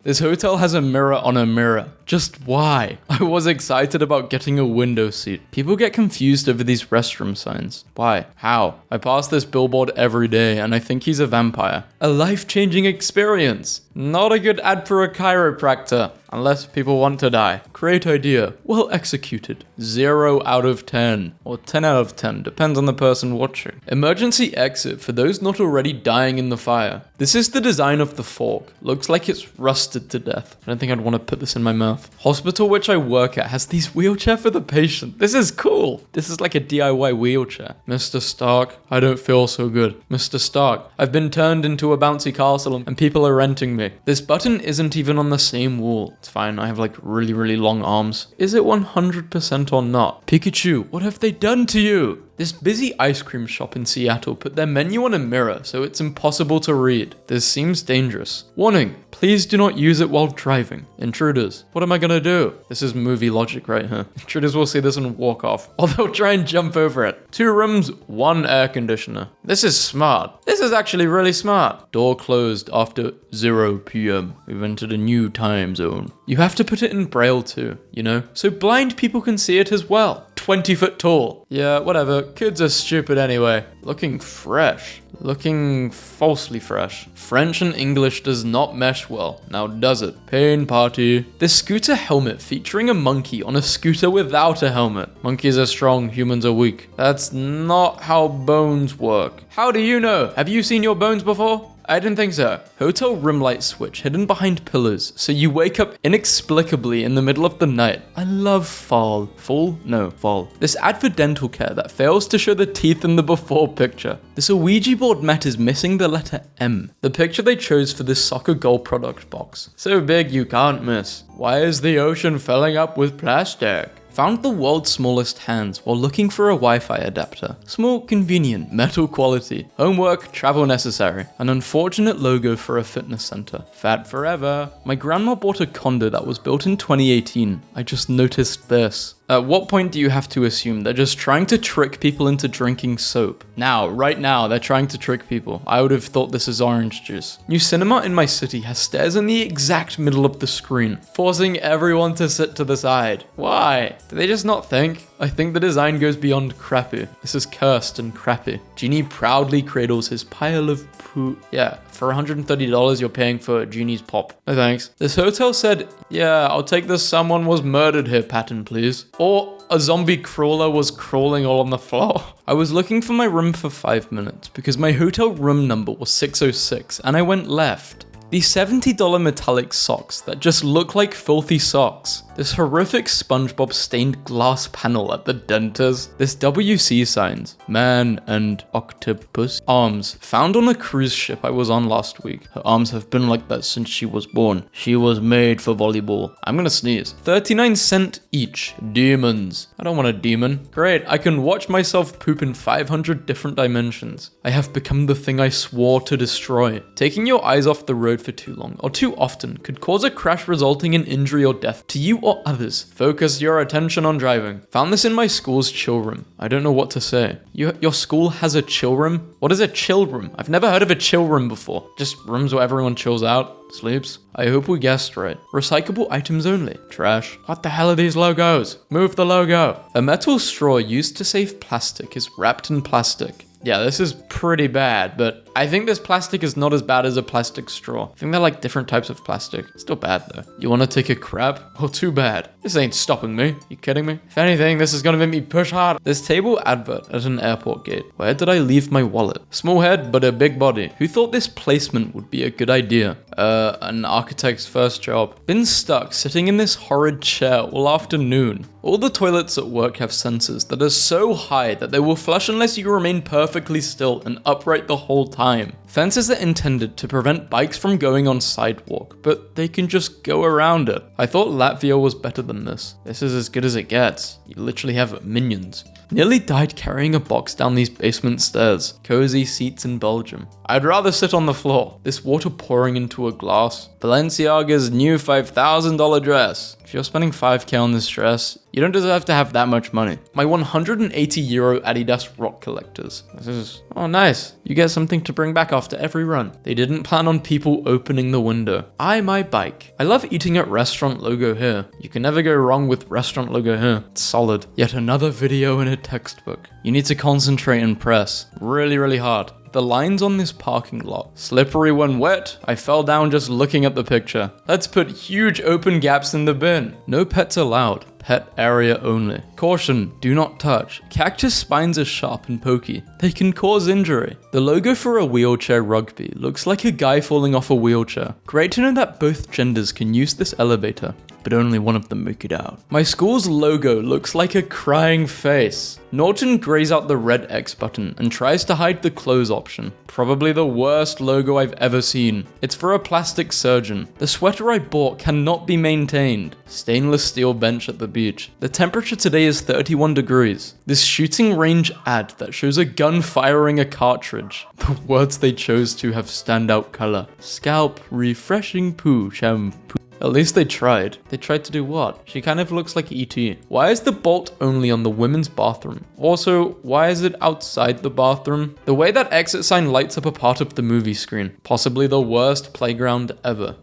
This hotel has a mirror on a mirror. Just why? I was excited about getting a window seat. People get confused over these restroom signs. Why? How? I pass this billboard every day and I think he's a vampire. A life-changing experience. Not a good ad for a chiropractor, unless people want to die. Great idea. Well executed. 0 out of 10. Or 10 out of 10, depends on the person watching. Emergency exit for those not already dying in the fire. This is the design of the fork. Looks like it's rusted to death. I don't think I'd want to put this in my mouth. Hospital which I work at has these wheelchair for the patient. This is cool. This is like a DIY wheelchair. Mr. Stark, I don't feel so good. Mr. Stark, I've been turned into a bouncy castle and people are renting me. This button isn't even on the same wall. It's fine, I have like really long arms. Is it 100% or not? Pikachu, what have they done to you? This busy ice cream shop in Seattle put their menu on a mirror so it's impossible to read. This seems dangerous. Warning, please do not use it while driving. Intruders, what am I gonna do? This is movie logic right here. Intruders will see this and walk off, or they'll try and jump over it. 2 rooms, 1 air conditioner. This is smart. This is actually really smart. Door closed after 0 p.m. We've entered a new time zone. You have to put it in braille too, you know? So blind people can see it as well. 20 foot tall. Yeah, whatever. Kids are stupid anyway. Looking fresh. Looking falsely fresh. French and English does not mesh well. Now does it? Pain party. This scooter helmet featuring a monkey on a scooter without a helmet. Monkeys are strong, humans are weak. That's not how bones work. How do you know? Have you seen your bones before? I didn't think so. Hotel room light switch hidden behind pillars, so you wake up inexplicably in the middle of the night. I love fall. Fall? No, fall. This ad for dental care that fails to show the teeth in the before picture. This Ouija board mat is missing the letter M. The picture they chose for this soccer goal product box. So big you can't miss. Why is the ocean filling up with plastic? Found the world's smallest hands while looking for a Wi-Fi adapter. Small, convenient, metal quality. Homework, travel necessary. An unfortunate logo for a fitness center. Fat forever. My grandma bought a condo that was built in 2018. I just noticed this. At what point do you have to assume they're just trying to trick people into drinking soap? Now, right now, they're trying to trick people. I would have thought this is orange juice. New cinema in my city has stairs in the exact middle of the screen, forcing everyone to sit to the side. Why? Do they just not think? I think the design goes beyond crappy. This is cursed and crappy. Genie proudly cradles his pile of poo. Yeah, for $130 you're paying for Genie's pop. No thanks. This hotel said, yeah, I'll take this someone was murdered here pattern, please. Or a zombie crawler was crawling all on the floor. I was looking for my room for 5 minutes because my hotel room number was 606 and I went left. These $70 metallic socks that just look like filthy socks. This horrific SpongeBob stained glass panel at the dentist. This WC signs. Man and octopus arms. Found on a cruise ship I was on last week. Her arms have been like that since she was born. She was made for volleyball. I'm gonna sneeze. 39 cents each. Demons. I don't want a demon. Great, I can watch myself poop in 500 different dimensions. I have become the thing I swore to destroy. Taking your eyes off the road for too long or too often could cause a crash resulting in injury or death to you or others. Focus your attention on driving. Found this in my school's chill room. I don't know what to say. Your school has a chill room? What is a chill room? I've never heard of a chill room before. Just rooms where everyone chills out, sleeps. I hope we guessed right. Recyclable items only. Trash. What the hell are these logos? Move the logo. A metal straw used to save plastic is wrapped in plastic. Yeah, this is pretty bad, but I think this plastic is not as bad as a plastic straw. I think they're like different types of plastic. Still bad though. You want to take a crap? Well, too bad. This ain't stopping me. You kidding me? If anything, this is gonna make me push hard. This table advert at an airport gate. Where did I leave my wallet? Small head, but a big body. Who thought this placement would be a good idea? An architect's first job. Been stuck sitting in this horrid chair all afternoon. All the toilets at work have sensors that are so high that they will flush unless you remain perfectly still and upright the whole time. Fences are intended to prevent bikes from going on sidewalk, but they can just go around it. I thought Latvia was better than this. This is as good as it gets. You literally have minions. Nearly died carrying a box down these basement stairs. Cozy seats in Belgium. I'd rather sit on the floor. This water pouring into a glass. Balenciaga's new $5,000 dress. If you're spending 5k on this dress, you don't deserve to have that much money. My 180 euro Adidas rock collectors. This is, oh nice. You get something to bring back after every run. They didn't plan on people opening the window. My bike. I love eating at restaurant logo here. You can never go wrong with restaurant logo here. It's solid. Yet another video in a textbook. You need to concentrate and press really hard. The lines on this parking lot. Slippery when wet. I fell down just looking at the picture. Let's put huge open gaps in the bin. No pets allowed. Pet area only. Caution, do not touch. Cactus spines are sharp and pokey. They can cause injury. The logo for a wheelchair rugby looks like a guy falling off a wheelchair. Great to know that both genders can use this elevator, but only one of them make it out. My school's logo looks like a crying face. Norton grays out the red X button and tries to hide the close option. Probably the worst logo I've ever seen. It's for a plastic surgeon. The sweater I bought cannot be maintained. Stainless steel bench at the beach. The temperature today is 31 degrees. This shooting range ad that shows a gun firing a cartridge. The words they chose to have standout color. Scalp refreshing poo shampoo. At least they tried. They tried to do what? She kind of looks like E.T. Why is the bolt only on the women's bathroom? Also, why is it outside the bathroom? The way that exit sign lights up a part of the movie screen. Possibly the worst playground ever.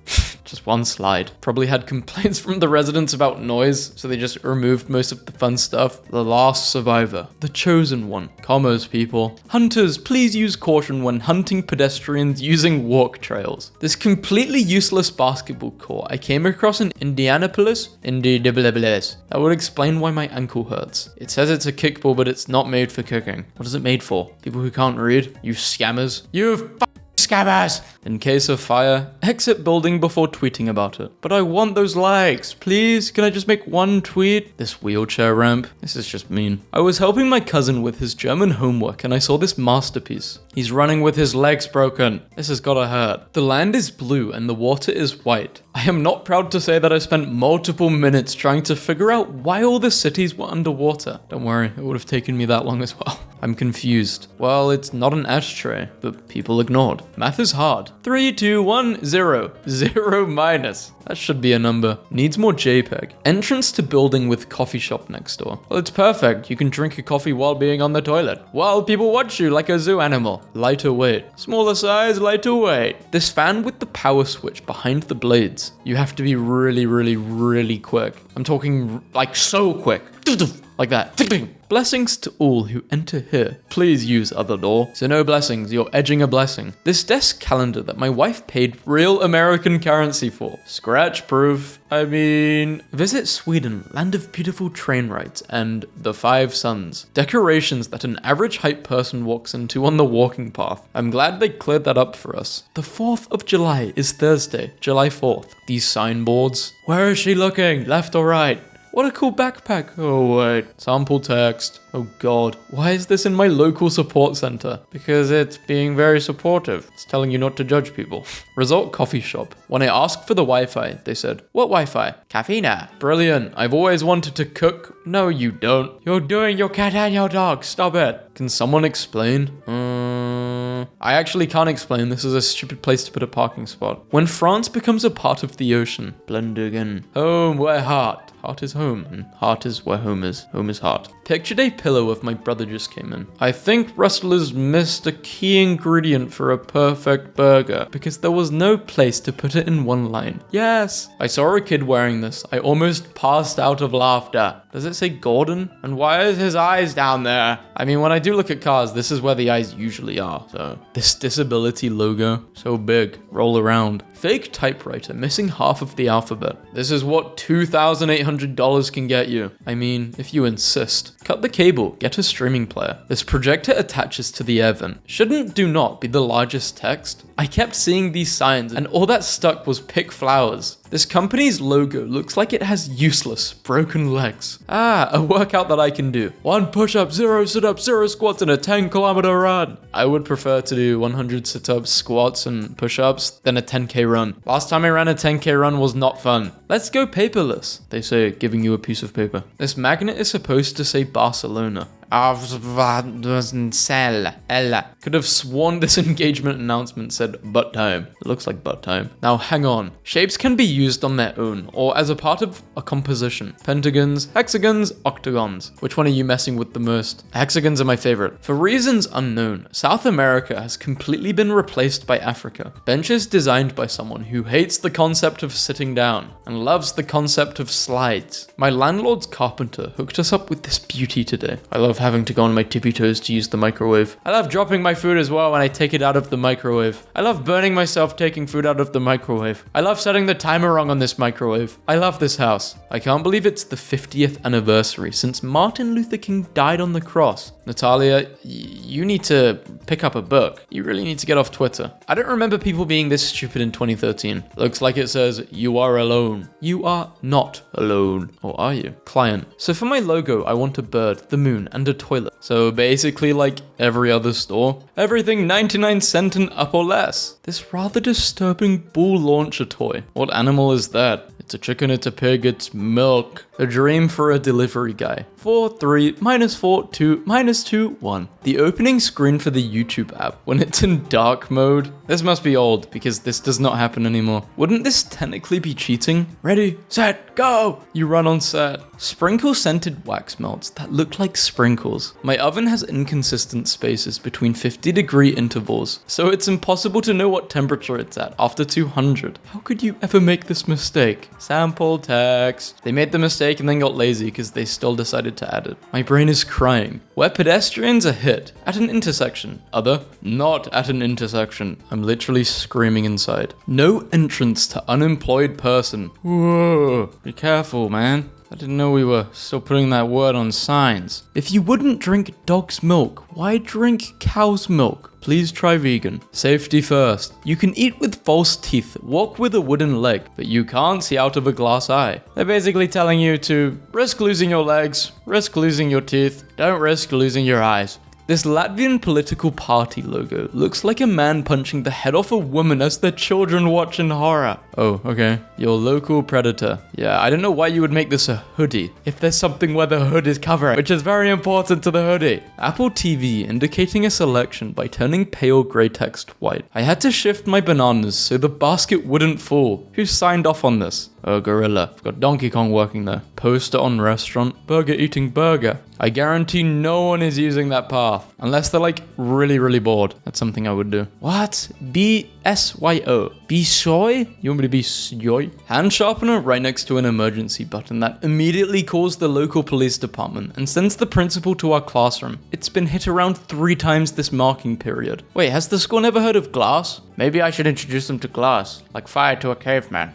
Just one slide. Probably had complaints from the residents about noise, so they just removed most of the fun stuff. The last survivor. The chosen one. Commerce people. Hunters, please use caution when hunting pedestrians using walk trails. This completely useless basketball court I came across in Indianapolis. That would explain why my ankle hurts. It says it's a kickball, but it's not made for kicking. What is it made for? People who can't read? You scammers. You scammers! In case of fire, exit building before tweeting about it. But I want those likes. Please, can I just make one tweet? This wheelchair ramp. This is just mean. I was helping my cousin with his German homework and I saw this masterpiece. He's running with his legs broken. This has gotta hurt. The land is blue and the water is white. I am not proud to say that I spent multiple minutes trying to figure out why all the cities were underwater. Don't worry, it would have taken me that long as well. I'm confused. Well, it's not an ashtray, but people ignored. Math is hard. 3, 2, 1, 0. 0 minus. That should be a number. Needs more JPEG. Entrance to building with coffee shop next door. Well, it's perfect. You can drink a coffee while being on the toilet. While people watch you like a zoo animal. Lighter weight. Smaller size, lighter weight. This fan with the power switch behind the blades. You have to be really quick. I'm talking like so quick. Like that. Blessings to all who enter here. Please use other door. So no blessings, you're edging a blessing. This desk calendar that my wife paid real American currency for. Scratch proof. I mean, visit Sweden, land of beautiful train rides, and the 5 suns. Decorations that an average height person walks into on the walking path. I'm glad they cleared that up for us. The 4th of July is Thursday, July 4th. These signboards. Where is she looking? Left or right? What a cool backpack. Oh wait, sample text. Oh god, why is this in my local support center? Because it's being very supportive. It's telling you not to judge people. Result coffee shop. When I asked for the Wi-Fi, they said, what Wi-Fi? Caffeina. Brilliant, I've always wanted to cook. No, you don't. You're doing your cat and your dog, stop it. Can someone explain? I actually can't explain. This is a stupid place to put a parking spot. When France becomes a part of the ocean. Blendingen. Home where heart. Heart is home, and heart is where home is. Home is heart. Picture day pillow of my brother just came in. I think Rustlers missed a key ingredient for a perfect burger because there was no place to put it in one line. Yes! I saw a kid wearing this. I almost passed out of laughter. Does it say Gordon? And why is his eyes down there? I mean, when I do look at cars, this is where the eyes usually are. So this disability logo, so big, roll around. Fake typewriter, missing half of the alphabet. This is what $2,800 can get you. I mean, if you insist. Cut the cable, get a streaming player. This projector attaches to the air vent. Shouldn't do not be the largest text? I kept seeing these signs and all that stuck was pick flowers. This company's logo looks like it has useless, broken legs. A workout that I can do. 1 push-up, 0 sit-ups, 0 squats, and a 10-kilometer run. I would prefer to do 100 sit-ups, squats, and push-ups than a 10k run. Last time I ran a 10k run was not fun. Let's go paperless, they say, giving you a piece of paper. This magnet is supposed to say Barcelona. VaazkL. Could have sworn this engagement announcement said butt time. It looks like butt time. Now hang on. Shapes can be used on their own or as a part of a composition. Pentagons, hexagons, octagons. Which one are you messing with the most? Hexagons are my favorite. For reasons unknown, South America has completely been replaced by Africa. Benches designed by someone who hates the concept of sitting down and loves the concept of slides. My landlord's carpenter hooked us up with this beauty today. I love having to go on my tippy toes to use the microwave. I love dropping my food as well when I take it out of the microwave. I love burning myself taking food out of the microwave. I love setting the timer wrong on this microwave. I love this house. I can't believe it's the 50th anniversary since Martin Luther King died on the cross. Natalia, you need to pick up a book. You really need to get off Twitter. I don't remember people being this stupid in 2013. Looks like it says, you are alone. You are not alone. Or are you? Client. So for my logo, I want a bird, the moon, and a toilet. So basically like every other store, everything 99 cent and up or less. This rather disturbing bull launcher toy. What animal is that? It's a chicken, it's a pig, it's milk. A dream for a delivery guy. 4, 3, -4, 2, -2, 1. The opening screen for the YouTube app when it's in dark mode. This must be old because this does not happen anymore. Wouldn't this technically be cheating? Ready, set, go! You run on set. Sprinkle scented wax melts that look like sprinkles. My oven has inconsistent spaces between 50-degree intervals, so it's impossible to know what temperature it's at after 200. How could you ever make this mistake? Sample text. They made the mistake and then got lazy because they still decided to add it. My brain is crying. Where pedestrians are hit at an intersection. Other, not at an intersection. I'm literally screaming inside. No entrance to unemployed person. Whoa, be careful, man. I didn't know we were still putting that word on signs. If you wouldn't drink dog's milk, why drink cow's milk? Please try vegan. Safety first. You can eat with false teeth, walk with a wooden leg, but you can't see out of a glass eye. They're basically telling you to risk losing your legs, risk losing your teeth, don't risk losing your eyes. This Latvian political party logo looks like a man punching the head off a woman as their children watch in horror. Oh, okay. Your local predator. Yeah, I don't know why you would make this a hoodie if there's something where the hood is covering, which is very important to the hoodie. Apple TV indicating a selection by turning pale gray text white. I had to shift my bananas so the basket wouldn't fall. Who signed off on this? Oh, Gorilla. I've got Donkey Kong working there. Poster on restaurant. Burger eating burger. I guarantee no one is using that path. Unless they're like really bored. That's something I would do. What? BSYO. Bishoy? You want me to be soy? Hand sharpener right next to an emergency button that immediately calls the local police department and sends the principal to our classroom. It's been hit around 3 times this marking period. Wait, has the school never heard of glass? Maybe I should introduce them to glass. Like fire to a caveman.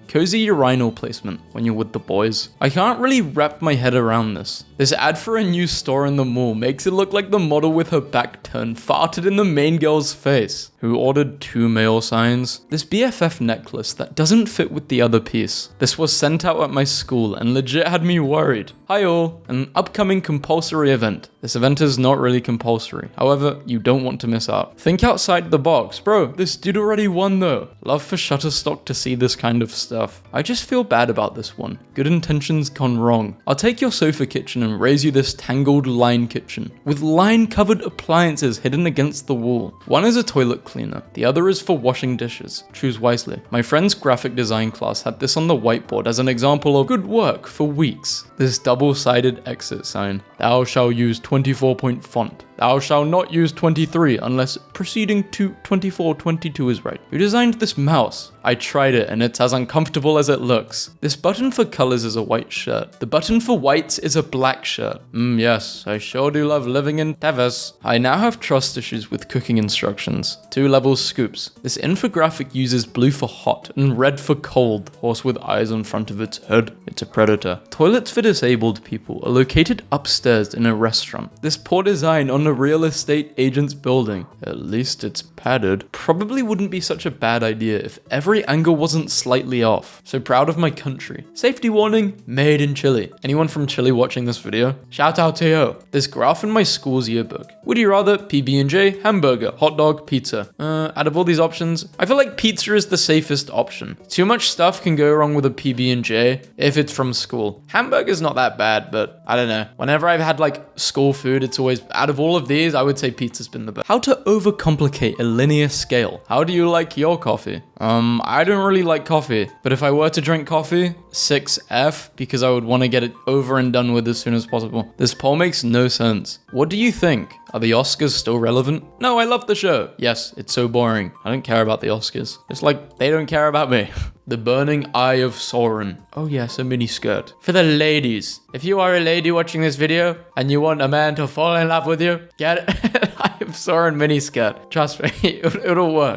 Cozy urinal placement when you're with the boys. I can't really wrap my head around this. This ad for a new store in the mall makes it look like the model with her back turned farted in the main girl's face, who ordered 2 male signs. This BFF necklace that doesn't fit with the other piece. This was sent out at my school and legit had me worried. Hi all, an upcoming compulsory event. This event is not really compulsory. However, you don't want to miss out. Think outside the box. Bro, this dude already won though. Love for Shutterstock to see this kind of stuff. I just feel bad about this one. Good intentions gone wrong. I'll take your sofa kitchen and raise you this tangled line kitchen with line covered appliances hidden against the wall. One is a toilet cleaner. The other is for washing dishes. Choose wisely. My friend's graphic design class had this on the whiteboard as an example of good work for weeks. This double-sided exit sign. Thou shalt use 24-point font. Thou shalt not use 23 unless proceeding to 24-22 is right. Who designed this mouse? I tried it and it's as uncomfortable as it looks. This button for colors is a white shirt. The button for whites is a black shirt. Yes, I sure do love living in Tevas. I now have trust issues with cooking instructions. 2-level scoops. This infographic uses blue for hot and red for cold. Horse with eyes on front of its head. It's a predator. Toilets for disabled people are located upstairs in a restaurant. This poor design on a real estate agent's building. At least it's padded. Probably wouldn't be such a bad idea if every every angle wasn't slightly off. So proud of my country. Safety warning, made in Chile. Anyone from Chile watching this video? Shout out to you. This graph in my school's yearbook. Would you rather PB&J, hamburger, hot dog, pizza? Out of all these options, I feel like pizza is the safest option. Too much stuff can go wrong with a PB&J if it's from school. Hamburger's not that bad, but I don't know. Whenever I've had like school food, it's always, out of all of these, I would say pizza's been the best. How to overcomplicate a linear scale. How do you like your coffee? I don't really like coffee, but if I were to drink coffee, 6F, because I would want to get it over and done with as soon as possible. This poll makes no sense. What do you think? Are the Oscars still relevant? No, I love the show. Yes, it's so boring. I don't care about the Oscars. It's like they don't care about me. The Burning Eye of Sauron. Oh yes, a mini skirt. For the ladies. If you are a lady watching this video and you want a man to fall in love with you, get it. Eye of Sauron mini skirt. Trust me, it'll work.